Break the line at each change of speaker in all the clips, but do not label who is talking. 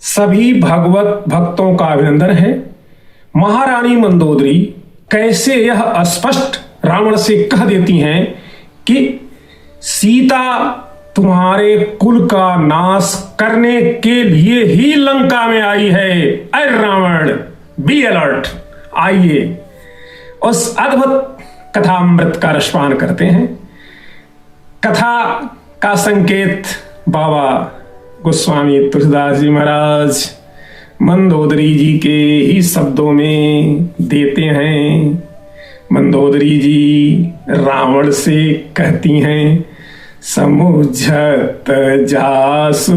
सभी भगवत भक्तों का अभिनंदन है। महारानी मंदोदरी कैसे यह स्पष्ट रावण से कह देती हैं कि सीता तुम्हारे कुल का नाश करने के लिए ही लंका में आई है। अरे रावण, बी अलर्ट। आइए उस अद्भुत कथामृत का रसपान करते हैं। कथा का संकेत बाबा गोस्वामी तुलसीदास जी महाराज मंदोदरी जी के ही शब्दों में देते हैं। मंदोदरी जी रावण से कहती हैं, समुझत जासु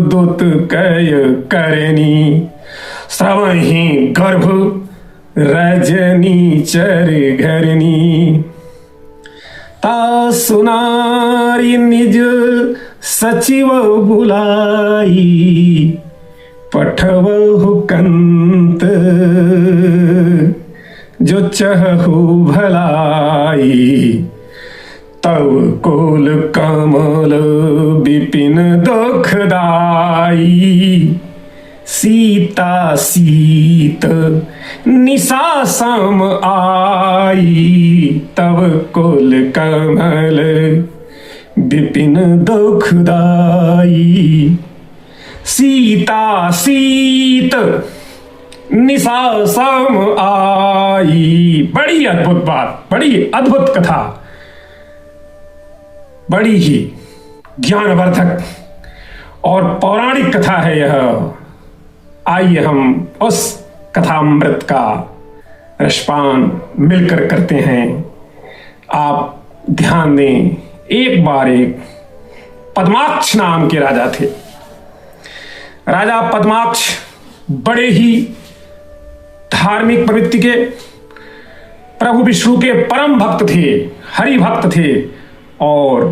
दुत कय करनी, श्रवहि गर्भ रजनी चर घरनी, ता सुनारी निज सचिव बुलाई, पठवहु कंत जो चहु भलाई, तव कोल कमल विपिन दुखदाई, सीता सीत निशा सम आई, तव कोल कमल विपिन दुखदाई, सीता सीत निशा सम आई। बड़ी अद्भुत बात, बड़ी अद्भुत कथा, बड़ी ही ज्ञानवर्धक और पौराणिक कथा है यह। आइए हम उस कथामृत का रसपान मिलकर करते हैं। आप ध्यान दें, एक बार एक पद्माक्ष नाम के राजा थे। राजा पद्माक्ष बड़े ही धार्मिक प्रवृत्ति के, प्रभु विष्णु के परम भक्त थे, हरि भक्त थे। और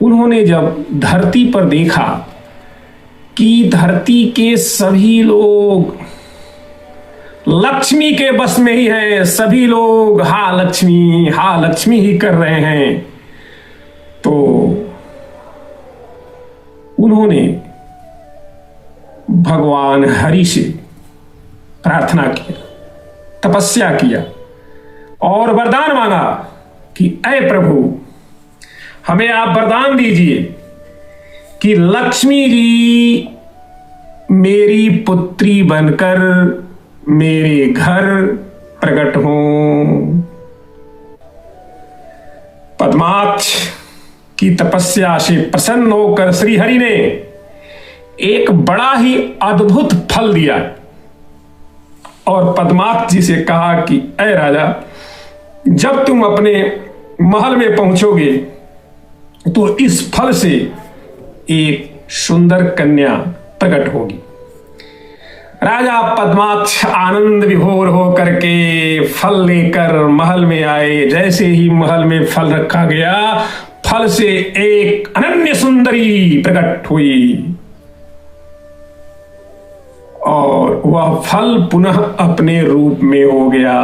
उन्होंने जब धरती पर देखा कि धरती के सभी लोग लक्ष्मी के बस में ही हैं, सभी लोग हा लक्ष्मी ही कर रहे हैं, तो उन्होंने भगवान हरि से प्रार्थना किया, तपस्या किया और वरदान मांगा कि ऐ प्रभु, हमें आप वरदान दीजिए कि लक्ष्मी जी मेरी पुत्री बनकर मेरे घर प्रकट हों। पद्माक्ष की तपस्या से प्रसन्न होकर श्री हरि ने एक बड़ा ही अद्भुत फल दिया और पद्माक्ष जी से कहा कि ऐ राजा, जब तुम अपने महल में पहुंचोगे तो इस फल से एक सुंदर कन्या प्रकट होगी। राजा पद्माक्ष आनंद विभोर होकर के फल लेकर महल में आए। जैसे ही महल में फल रखा गया, फल से एक अनन्य सुंदरी प्रकट हुई और वह फल पुनः अपने रूप में हो गया।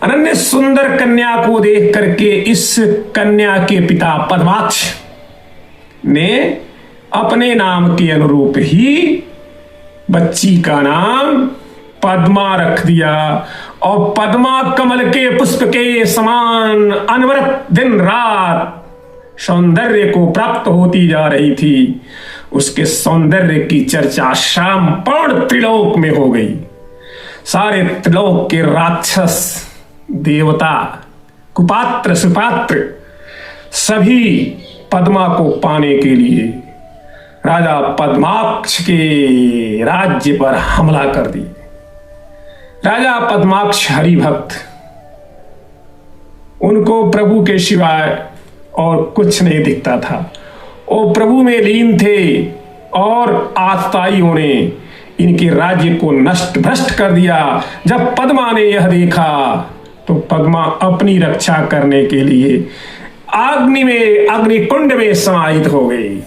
अनन्य सुंदर कन्या को देख करके इस कन्या के पिता पद्माक्ष ने अपने नाम के अनुरूप ही बच्ची का नाम पद्मा रख दिया। और पद्मा कमल के पुष्प के समान अनवरत दिन रात सौंदर्य को प्राप्त होती जा रही थी। उसके सौंदर्य की चर्चा संपूर्ण त्रिलोक में हो गई। सारे त्रिलोक के राक्षस, देवता, कुपात्र, सुपात्र सभी पद्मा को पाने के लिए राजा पद्माक्ष के राज्य पर हमला कर दिए। राजा पद्माक्ष हरि भक्त, उनको प्रभु के सिवाय और कुछ नहीं दिखता था। वो प्रभु में लीन थे और आतताइयों ने इनके राज्य को नष्ट भ्रष्ट कर दिया। जब पद्मा ने यह देखा तो पद्मा अपनी रक्षा करने के लिए अग्निकुंड में समाहित हो गई।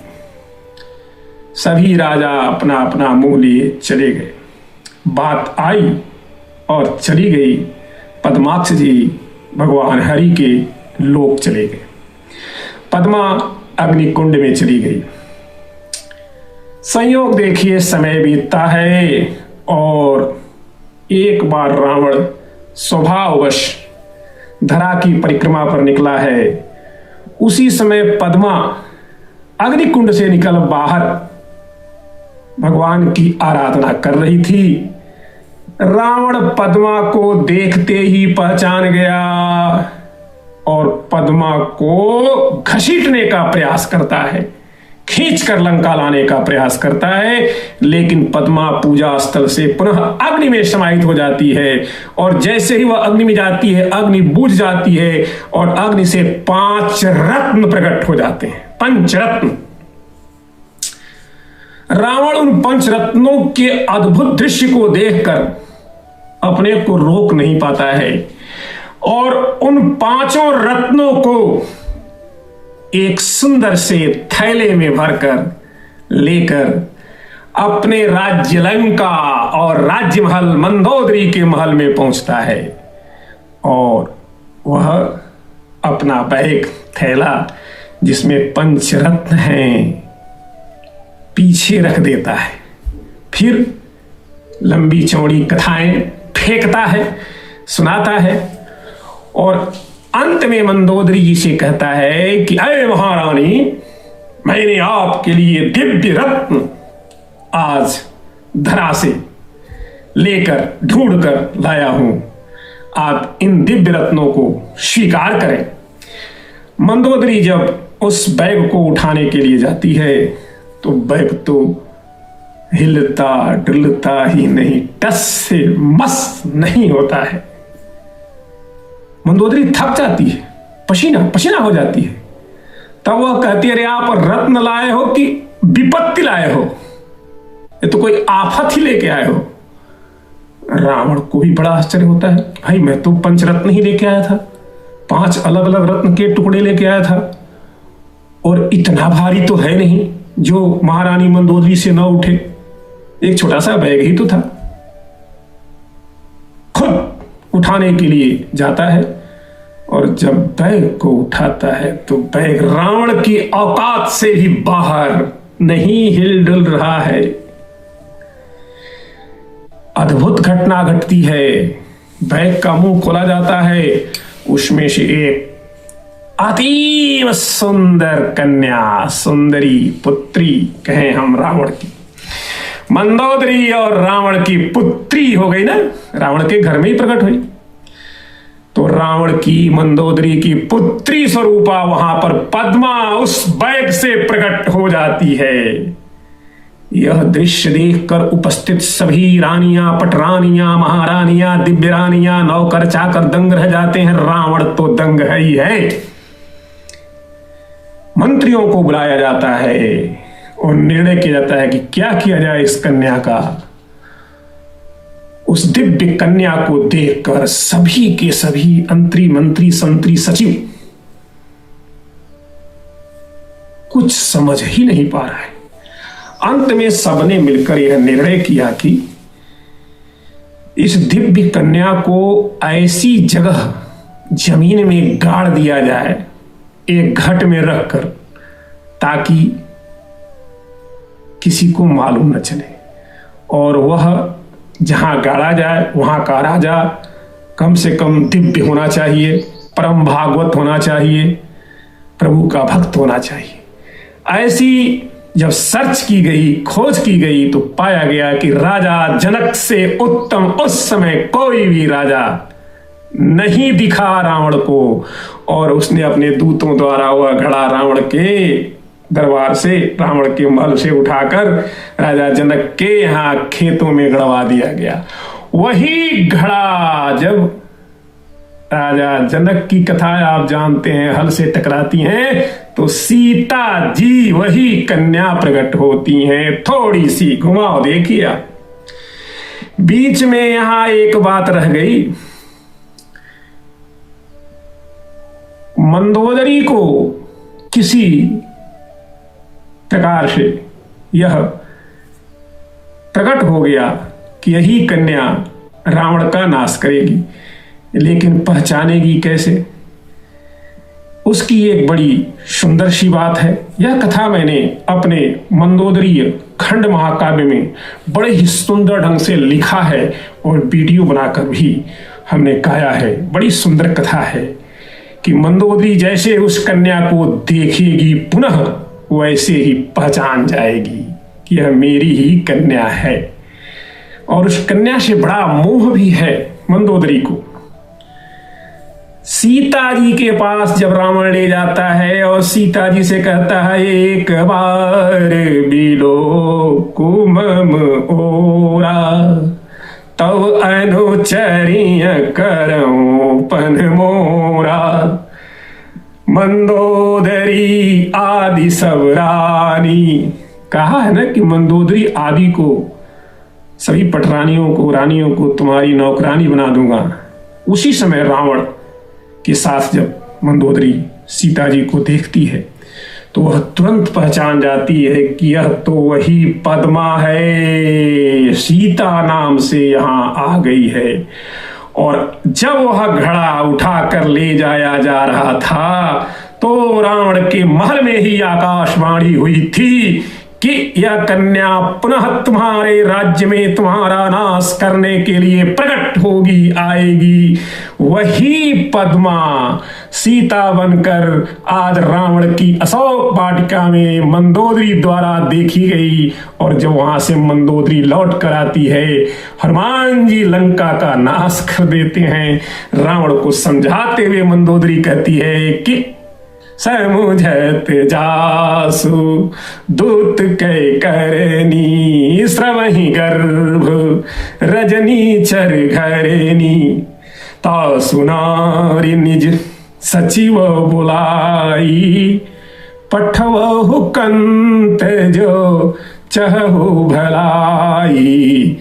सभी राजा अपना अपना मुंह लिए चले गए। बात आई और चली गई। पद्माक्ष जी भगवान हरि के लोक चले गए। पद्मा अग्निकुंड में चली गई। संयोग देखिए, समय बीतता है और एक बार रावण स्वभाववश धरा की परिक्रमा पर निकला है। उसी समय पद्मा अग्निकुंड से निकल बाहर भगवान की आराधना कर रही थी। रावण पद्मा को देखते ही पहचान गया और पद्मा को घसीटने का प्रयास करता है, खींचकर लंका लाने का प्रयास करता है, लेकिन पद्मा पूजा स्थल से पुनः अग्नि में समाहित हो जाती है और जैसे ही वह अग्नि में जाती है, अग्नि बुझ जाती है और अग्नि से 5 रत्न प्रकट हो जाते हैं, पंचरत्न। रावण उन 5 रत्नों के अद्भुत दृश्य को देखकर अपने को रोक नहीं पाता है और उन 5 रत्नों को एक सुंदर से थैले में भरकर लेकर अपने राज्य लंका और राज्य महल मंदोदरी के महल में पहुंचता है और वह अपना बैग थैला जिसमें 5 रत्न हैं पीछे रख देता है। फिर लंबी चौड़ी कथाएं फेंकता है, सुनाता है और अंत में मंदोदरी जी से कहता है कि अरे महारानी, मैंने आपके लिए दिव्य रत्न आज धरा से लेकर ढूंढ कर लाया हूं, आप इन दिव्य रत्नों को स्वीकार करें। मंदोदरी जब उस बैग को उठाने के लिए जाती है तो बैग तो हिलता डुलता ही नहीं, टस से मस नहीं होता है। मंदोदरी थक जाती है, पसीना पसीना हो जाती है। तब वह कहती है, अरे आप रत्न लाए हो कि विपत्ति लाए हो? ये तो कोई आफत ही लेके आए हो। रावण को भी बड़ा आश्चर्य होता है, भाई मैं तो 5 रत्न ही लेके आया था, 5 अलग अलग रत्न के टुकड़े लेके आया था और इतना भारी तो है नहीं जो महारानी मंदोदरी से न उठे, एक छोटा सा बैग ही तो था। खुद उठाने के लिए जाता है और जब बैग को उठाता है तो बैग रावण की औकात से भी बाहर नहीं हिल डुल रहा है। अद्भुत घटना घटती है, बैग का मुंह खोला जाता है, उसमें से एक अतीव सुंदर कन्या, सुंदरी पुत्री कहें हम रावण की, मंदोदरी और रावण की पुत्री हो गई ना, रावण के घर में ही प्रकट हुई। तो रावण की मंदोदरी की पुत्री स्वरूपा वहां पर पद्मा उस बैग से प्रकट हो जाती है। यह दृश्य देखकर उपस्थित सभी रानियां, पटरानियां, महारानियां, दिव्य रानियां, नौकर चाकर दंग रह जाते हैं। रावण तो दंग है ही है। मंत्रियों को बुलाया जाता है और निर्णय किया जाता है कि क्या किया जाए इस कन्या का। उस दिव्य कन्या को देखकर सभी के सभी मंत्री संतरी सचिव कुछ समझ ही नहीं पा रहा है। अंत में सबने मिलकर यह निर्णय किया कि इस दिव्य कन्या को ऐसी जगह जमीन में गाड़ दिया जाए, एक घट में रखकर, ताकि किसी को मालूम न चले और वह जहां गाड़ा जाए वहां का राजा कम से कम दिव्य होना चाहिए, परम भागवत होना चाहिए, प्रभु का भक्त होना चाहिए। ऐसी जब सर्च की गई, खोज की गई, तो पाया गया कि राजा जनक से उत्तम उस समय कोई भी राजा नहीं दिखा रावण को और उसने अपने दूतों द्वारा वह घड़ा रावण के दरबार से, रावण के महल से उठाकर राजा जनक के यहाँ खेतों में गड़वा दिया गया। वही घड़ा जब राजा जनक की कथा आप जानते हैं, हल से टकराती हैं तो सीता जी वही कन्या प्रकट होती हैं। थोड़ी सी घुमाओ देखिए, बीच में यहां एक बात रह गई। मंदोदरी को किसी प्रकार से यह प्रकट हो गया कि यही कन्या रावण का नाश करेगी, लेकिन पहचानेगी कैसे? उसकी एक बड़ी सुंदर सी बात है। यह कथा मैंने अपने मंदोदरी खंड महाकाव्य में बड़े ही सुंदर ढंग से लिखा है और वीडियो बनाकर भी हमने गाया है। बड़ी सुंदर कथा है कि मंदोदरी जैसे उस कन्या को देखेगी पुनः वैसे ही पहचान जाएगी कि यह मेरी ही कन्या है। और उस कन्या से बड़ा मोह भी है मंदोदरी को। सीता जी के पास जब रावण ले जाता है और सीता जी से कहता है एक बार बिलो कुमम ओरा तब अनुचरिय करऊं पन मोरा मंदोदरी आदि सब रानी। कहा है ना कि मंदोदरी आदि को सभी पटरानियों को रानियों को तुम्हारी नौकरानी बना दूंगा। उसी समय रावण के साथ जब मंदोदरी सीता जी को देखती है तो वह तुरंत पहचान जाती है कि यह तो वही पद्मा है, सीता नाम से यहाँ आ गई है। और जब वह घड़ा उठाकर ले जाया जा रहा था तो रावण के महल में ही आकाशवाणी हुई थी कि यह कन्या पुनः तुम्हारे राज्य में तुम्हारा नाश करने के लिए प्रकट होगी, आएगी। वही पद्मा सीता बनकर आज रावण की अशोक वाटिका में मंदोदरी द्वारा देखी गई। और जब वहां से मंदोदरी लौट कर आती है, हनुमान जी लंका का नाश कर देते हैं। रावण को समझाते हुए मंदोदरी कहती है कि समुझत जासु दूत कै करनी श्रवहि गर्भ रजनी चर घरेनी तासु नारी निज सचिव बुलाई पठवहु कंत जो चहु भलाई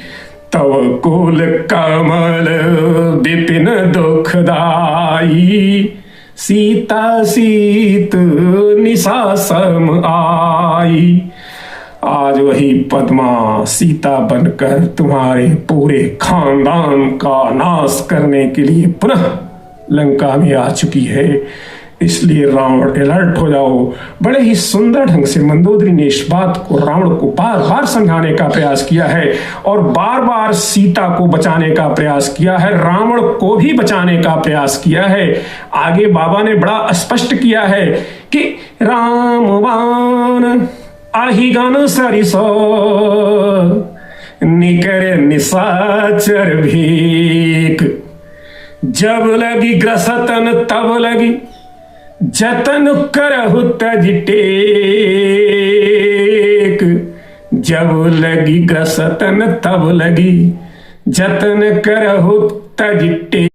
तव कुल कमल विपिन दुखदाई सीता सीत निशा सम आई। आज वही पद्मा सीता बनकर तुम्हारे पूरे खानदान का नाश करने के लिए पुनः लंका में आ चुकी है। इसलिए रावण अलर्ट हो जाओ। बड़े ही सुंदर ढंग से मंदोदरी ने इस बात को रावण को बार बार समझाने का प्रयास किया है और बार बार सीता को बचाने का प्रयास किया है, रावण को भी बचाने का प्रयास किया है। आगे बाबा ने बड़ा स्पष्ट किया है कि रामवान आहिगन सरिसो निकर निशाचर भीख जब लगी ग्रसतन तब लगी जतन करहु तज टेक। जब लगी ग्रसतन तब लगी जतन करहु तज टेक।